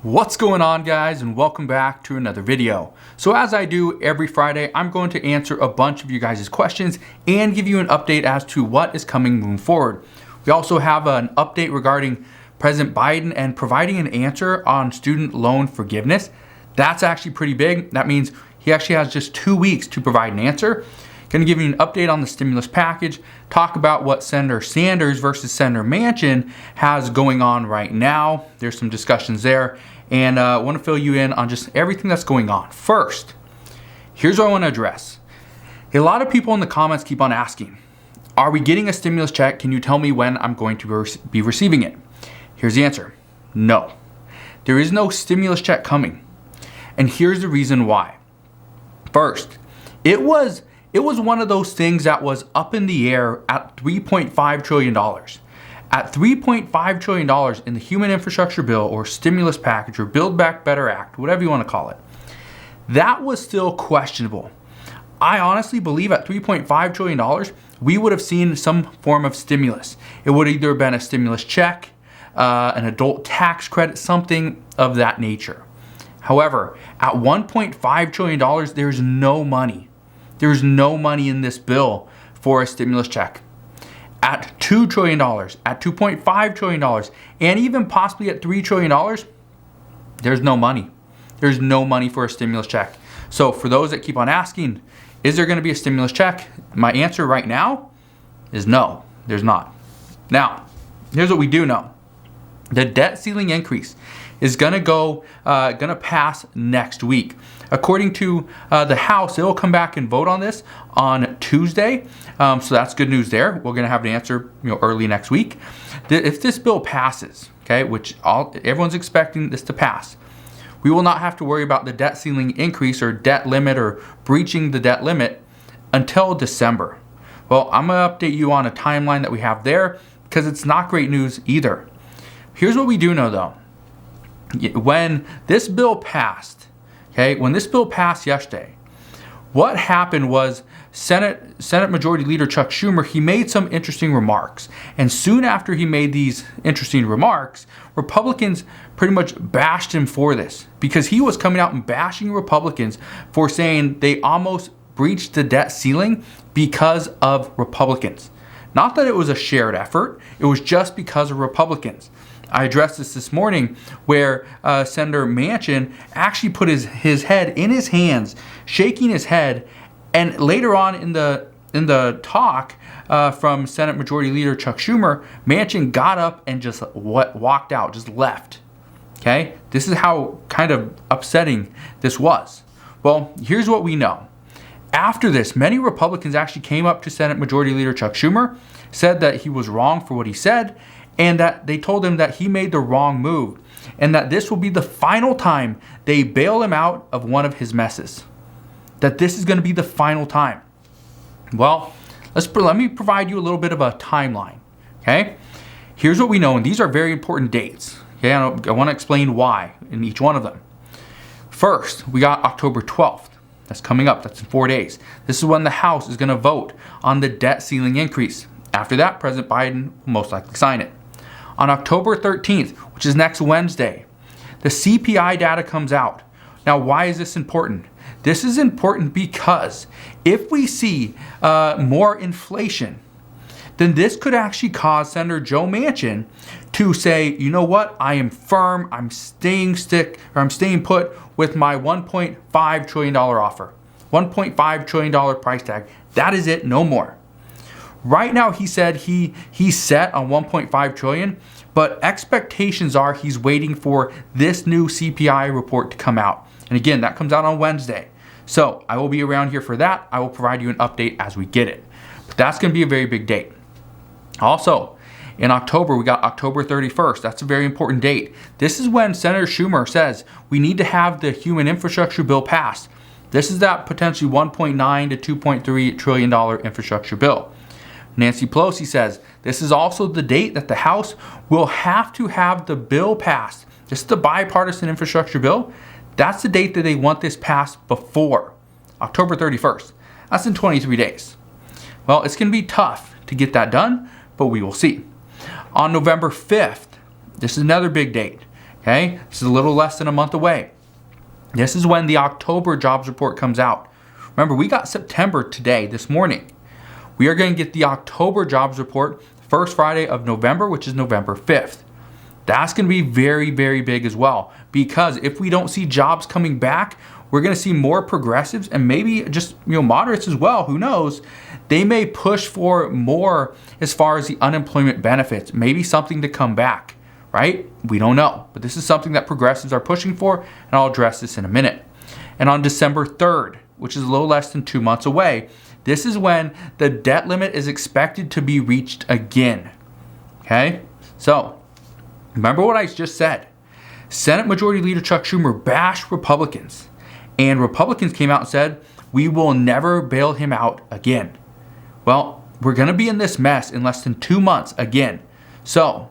What's going on, guys, and welcome back to another video. So as I do every Friday, I'm going to answer a bunch of you guys' questions and give you an update as to what is coming moving forward. We also have an update regarding President Biden and providing an answer on student loan forgiveness. That's actually pretty big. That means he actually has just 2 weeks to provide an answer. Going to give you an update on the stimulus package, talk about what Senator Sanders versus Senator Manchin has going on right now. There's some discussions there, and I want to fill you in on just everything that's going on. First, here's what I want to address. A lot of people in the comments keep on asking, are we getting a stimulus check? Can you tell me when I'm going to be receiving it? Here's the answer. No. There is no stimulus check coming. And here's the reason why. First, it was one of those things that was up in the air at $3.5 trillion. At $3.5 trillion in the Human Infrastructure Bill or stimulus package or Build Back Better Act, whatever you want to call it, that was still questionable. I honestly believe at $3.5 trillion, we would have seen some form of stimulus. It would have either been a stimulus check, an adult tax credit, something of that nature. However, at $1.5 trillion, there's no money. There's no money in this bill for a stimulus check. At $2 trillion, at $2.5 trillion, and even possibly at $3 trillion, there's no money. There's no money for a stimulus check. So for those that keep on asking, is there going to be a stimulus check? My answer right now is no, there's not. Now, here's what we do know. The debt ceiling increase is going to pass next week. According to the House, they will come back and vote on this on Tuesday. So that's good news there. We're going to have an answer, early next week. If this bill passes, okay, which everyone's expecting this to pass, we will not have to worry about the debt ceiling increase or debt limit or breaching the debt limit until December. Well, I'm going to update you on a timeline that we have there because it's not great news either. Here's what we do know though. When this bill passed, when this bill passed yesterday, what happened was Senate Majority Leader Chuck Schumer, he made some interesting remarks. And soon after he made these interesting remarks, Republicans pretty much bashed him for this because he was coming out and bashing Republicans for saying they almost breached the debt ceiling because of Republicans. Not that it was a shared effort, it was just because of Republicans. I addressed this morning where Senator Manchin actually put his head in his hands, shaking his head, and later on in the talk from Senate Majority Leader Chuck Schumer, Manchin got up and just walked out, just left. Okay, this is how kind of upsetting this was. Well, here's what we know. After this, many Republicans actually came up to Senate Majority Leader Chuck Schumer, said that he was wrong for what he said, and that they told him that he made the wrong move and that this will be the final time they bail him out of one of his messes. That this is going to be the final time. Well, let me provide you a little bit of a timeline. Okay, here's what we know, and these are very important dates. Okay, I want to explain why in each one of them. First, we got October 12th. That's coming up. That's in 4 days. This is when the House is going to vote on the debt ceiling increase. After that, President Biden will most likely sign it. On October 13th, which is next Wednesday, the CPI data comes out. Now, why is this important? This is important because if we see more inflation, then this could actually cause Senator Joe Manchin to say, you know what, I am firm, I'm staying put with my $1.5 trillion offer. $1.5 trillion price tag. That is it, no more. Right now, he said he's set on $1.5 trillion, but expectations are he's waiting for this new CPI report to come out. And again, that comes out on Wednesday. So I will be around here for that. I will provide you an update as we get it. But that's going to be a very big date. Also, in October, we got October 31st. That's a very important date. This is when Senator Schumer says we need to have the Human Infrastructure Bill passed. This is that potentially $1.9 to $2.3 trillion infrastructure bill. Nancy Pelosi says this is also the date that the House will have to have the bill passed. This is the bipartisan infrastructure bill. That's the date that they want this passed before, October 31st. That's in 23 days. Well, it's going to be tough to get that done, but we will see. On November 5th, this is another big date. Okay, this is a little less than a month away. This is when the October jobs report comes out. Remember, we got September today, this morning. We are going to get the October jobs report first Friday of November, which is November 5th. That's going to be very, very big as well, because if we don't see jobs coming back, we're going to see more progressives and maybe just moderates as well. Who knows? They may push for more as far as the unemployment benefits, maybe something to come back, right? We don't know, but this is something that progressives are pushing for, and I'll address this in a minute. And on December 3rd, which is a little less than 2 months away, this is when the debt limit is expected to be reached again. Okay? So, remember what I just said. Senate Majority Leader Chuck Schumer bashed Republicans, and Republicans came out and said, we will never bail him out again. Well, we're going to be in this mess in less than 2 months again. So,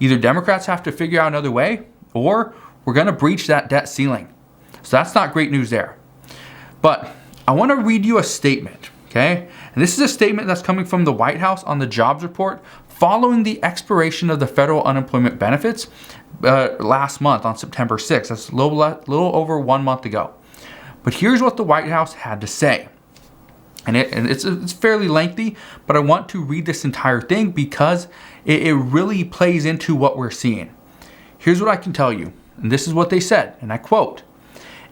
either Democrats have to figure out another way, or we're going to breach that debt ceiling. So that's not great news there. But I want to read you a statement, okay? And this is a statement that's coming from the White House on the jobs report following the expiration of the federal unemployment benefits last month on September 6th. That's a little over 1 month ago. But here's what the White House had to say. And it's fairly lengthy, but I want to read this entire thing because it really plays into what we're seeing. Here's what I can tell you, and this is what they said, and I quote,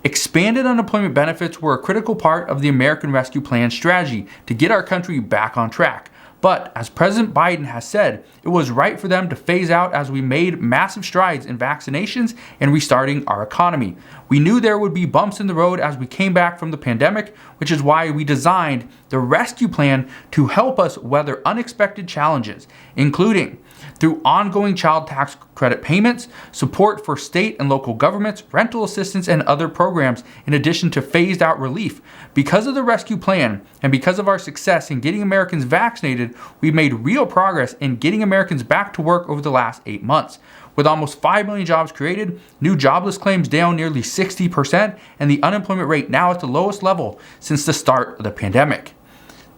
"Expanded unemployment benefits were a critical part of the American Rescue Plan strategy to get our country back on track. But as President Biden has said, it was right for them to phase out as we made massive strides in vaccinations and restarting our economy. We knew there would be bumps in the road as we came back from the pandemic, which is why we designed the rescue plan to help us weather unexpected challenges, including through ongoing child tax credit payments, support for state and local governments, rental assistance, and other programs, in addition to phased out relief. Because of the rescue plan and because of our success in getting Americans vaccinated, we've made real progress in getting Americans back to work over the last 8 months. With almost 5 million jobs created, new jobless claims down nearly 60%, and the unemployment rate now at the lowest level since the start of the pandemic."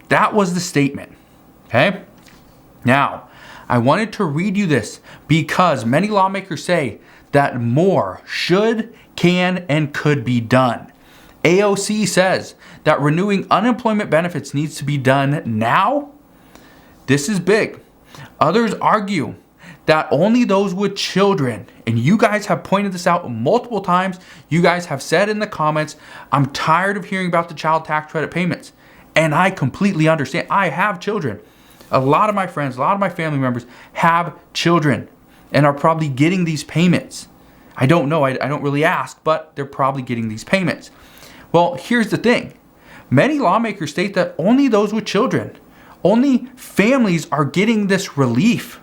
That was the statement, okay? Now, I wanted to read you this because many lawmakers say that more should, can, and could be done. AOC says that renewing unemployment benefits needs to be done now. This is big. Others argue that only those with children, and you guys have pointed this out multiple times, you guys have said in the comments, I'm tired of hearing about the child tax credit payments. And I completely understand. I have children. A lot of my friends, a lot of my family members have children and are probably getting these payments. I don't know, I don't really ask, but they're probably getting these payments. Well, here's the thing. Many lawmakers state that only those with children, only families are getting this relief.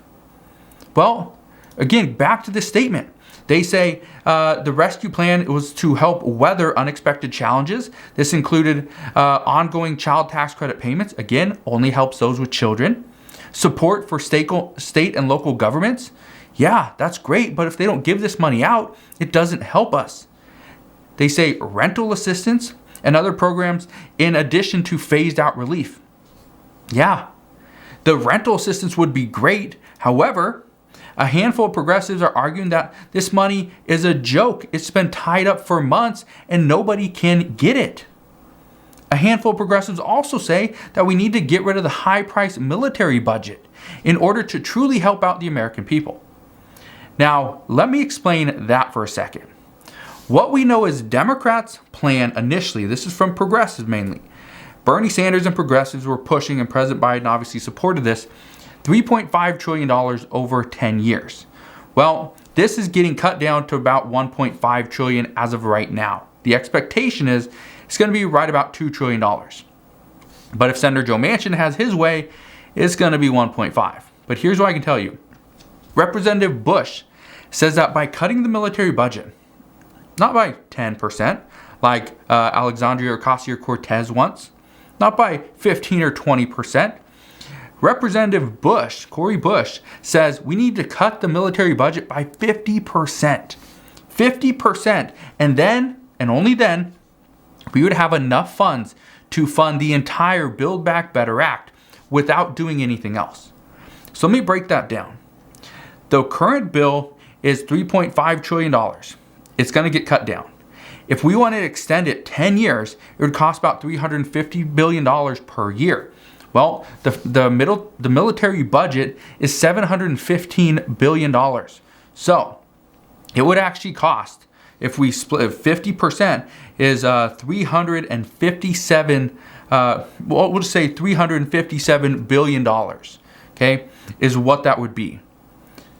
Well, again, back to this statement. They say the rescue plan was to help weather unexpected challenges. This included ongoing child tax credit payments. Again, only helps those with children. Support for state and local governments. Yeah, that's great, but if they don't give this money out, it doesn't help us. They say rental assistance and other programs in addition to phased out relief. Yeah, the rental assistance would be great. However, a handful of progressives are arguing that this money is a joke. It's been tied up for months and nobody can get it. A handful of progressives also say that we need to get rid of the high-priced military budget in order to truly help out the American people. Now, let me explain that for a second. What we know is Democrats' plan initially, this is from progressives mainly. Bernie Sanders and progressives were pushing, and President Biden obviously supported this, $3.5 trillion over 10 years. Well, this is getting cut down to about $1.5 trillion as of right now. The expectation is it's going to be right about $2 trillion. But if Senator Joe Manchin has his way, it's going to be 1.5. But here's what I can tell you. Representative Bush says that by cutting the military budget, not by 10%, like Alexandria Ocasio-Cortez wants, not by 15 or 20%, Representative Bush, Cori Bush, says we need to cut the military budget by 50%. 50%. And then, and only then, we would have enough funds to fund the entire Build Back Better Act without doing anything else. So let me break that down. The current bill is $3.5 trillion. It's going to get cut down. If we want to extend it 10 years, it would cost about $350 billion per year. Well, the military budget is $715 billion. So it would actually cost, if we split 50%, is 357, we'll just say $357 billion, okay, is what that would be.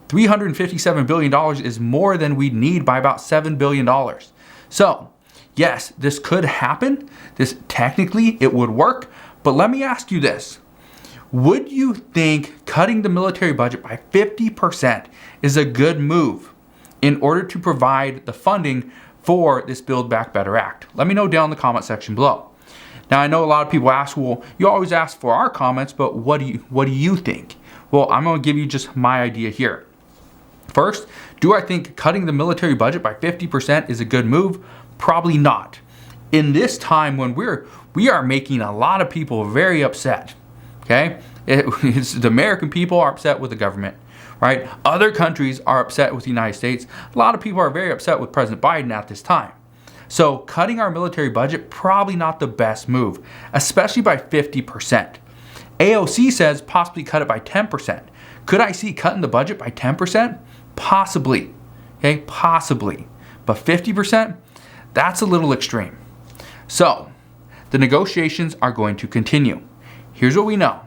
$357 billion is more than we need by about $7 billion. So, yes, this could happen. This technically, it would work. But let me ask you this. Would you think cutting the military budget by 50% is a good move in order to provide the funding for this Build Back Better Act? Let me know down in the comment section below. Now, I know a lot of people ask, well, you always ask for our comments, but what do you think? Well, I'm going to give you just my idea here. First, do I think cutting the military budget by 50% is a good move? Probably not. In this time when we are making a lot of people very upset, okay? The American people are upset with the government, right? Other countries are upset with the United States. A lot of people are very upset with President Biden at this time. So cutting our military budget, probably not the best move, especially by 50%. AOC says possibly cut it by 10%. Could I see cutting the budget by 10%? Possibly, okay, possibly. But 50%, that's a little extreme. So, the negotiations are going to continue. Here's what we know.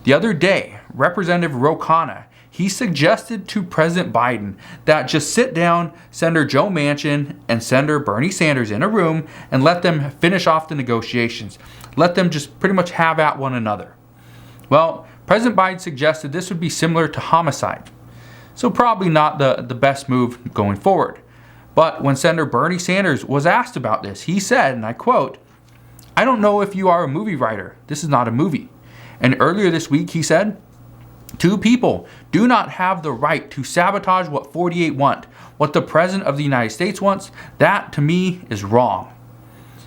The other day, Representative Ro Khanna, he suggested to President Biden that just sit down Senator Joe Manchin and Senator Bernie Sanders in a room and let them finish off the negotiations. Let them just pretty much have at one another. Well, President Biden suggested this would be similar to homicide. So probably not the best move going forward. But when Senator Bernie Sanders was asked about this, he said, and I quote, "I don't know if you are a movie writer. This is not a movie." And earlier this week, he said, "Two people do not have the right to sabotage what 48 want. What the President of the United States wants, that to me is wrong."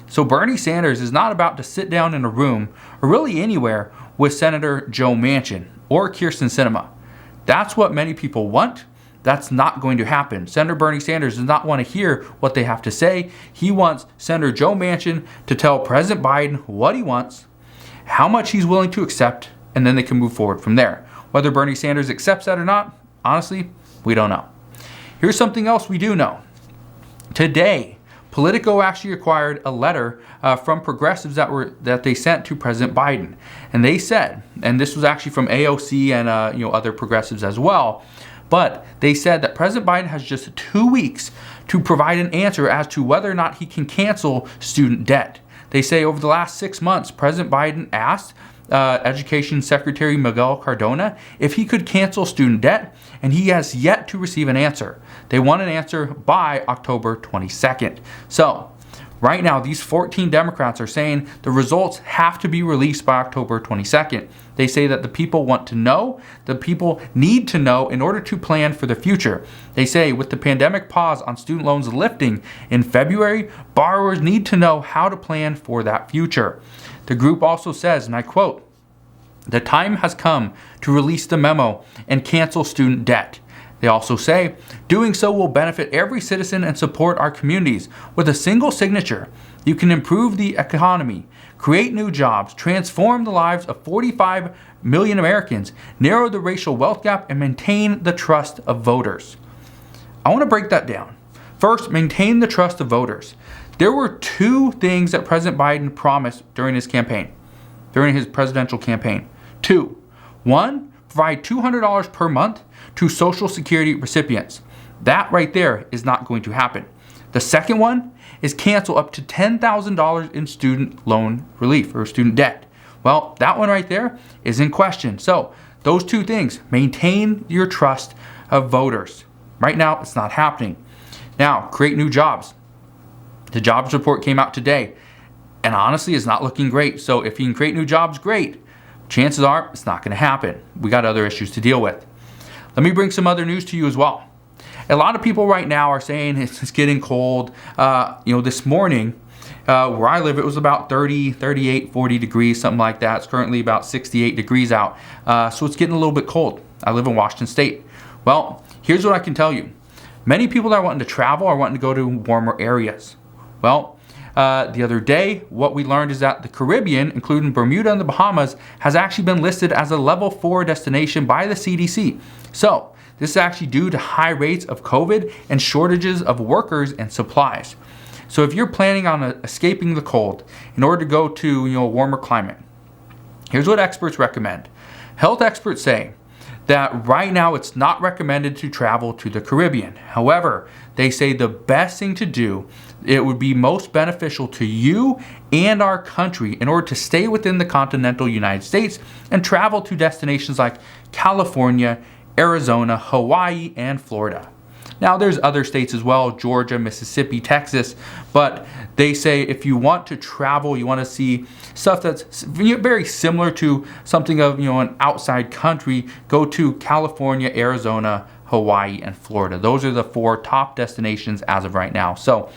So Bernie Sanders is not about to sit down in a room, or really anywhere, with Senator Joe Manchin or Kyrsten Sinema. That's what many people want. That's not going to happen. Senator Bernie Sanders does not want to hear what they have to say. He wants Senator Joe Manchin to tell President Biden what he wants, how much he's willing to accept, and then they can move forward from there. Whether Bernie Sanders accepts that or not, honestly, we don't know. Here's something else we do know. Today, Politico actually acquired a letter from progressives that they sent to President Biden, and they said, and this was actually from AOC and other progressives as well, but they said that President Biden has just 2 weeks to provide an answer as to whether or not he can cancel student debt. They say over the last 6 months, President Biden asked Education Secretary Miguel Cardona if he could cancel student debt, and he has yet to receive an answer. They want an answer by October 22nd. So, right now, these 14 Democrats are saying the results have to be released by October 22nd. They say that the people want to know, the people need to know in order to plan for the future. They say with the pandemic pause on student loans lifting in February, borrowers need to know how to plan for that future. The group also says, and I quote, "The time has come to release the memo and cancel student debt." They also say, "Doing so will benefit every citizen and support our communities. With a single signature, you can improve the economy, create new jobs, transform the lives of 45 million Americans, narrow the racial wealth gap, and maintain the trust of voters." I want to break that down. First, maintain the trust of voters. There were 2 things that President Biden promised during his campaign, during his presidential campaign. 2. 1, provide $200 per month to Social Security recipients. That right there is not going to happen. The second one is cancel up to $10,000 in student loan relief or student debt. Well, that one right there is in question. So those 2 things, maintain your trust of voters. Right now, it's not happening. Now, create new jobs. The jobs report came out today, and honestly, it's not looking great. So if you can create new jobs, great. Chances are it's not going to happen. We got other issues to deal with. Let me bring some other news to you as well. A lot of people right now are saying it's getting cold. This morning, where I live, it was about 30, 38, 40 degrees, something like that. It's currently about 68 degrees out. So it's getting a little bit cold. I live in Washington State. Well, here's what I can tell you. Many people that are wanting to travel are wanting to go to warmer areas. Well, the other day, what we learned is that the Caribbean, including Bermuda and the Bahamas, has actually been listed as a level 4 destination by the CDC. So this is actually due to high rates of COVID and shortages of workers and supplies. So if you're planning on escaping the cold in order to go to a warmer climate, here's what experts recommend. Health experts say that right now it's not recommended to travel to the Caribbean. However, they say the best thing to do, it would be most beneficial to you and our country in order to stay within the continental United States and travel to destinations like California, Arizona, Hawaii, and Florida. Now there's other states as well, Georgia, Mississippi, Texas, but they say if you want to travel, you want to see stuff that's very similar to something of an outside country, go to California, Arizona, Hawaii, and Florida. Those are the 4 top destinations as of right now. So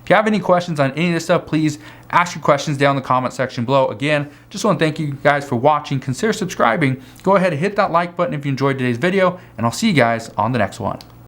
if you have any questions on any of this stuff, please ask your questions down in the comment section below. Again, just want to thank you guys for watching. Consider subscribing. Go ahead and hit that like button if you enjoyed today's video, and I'll see you guys on the next one.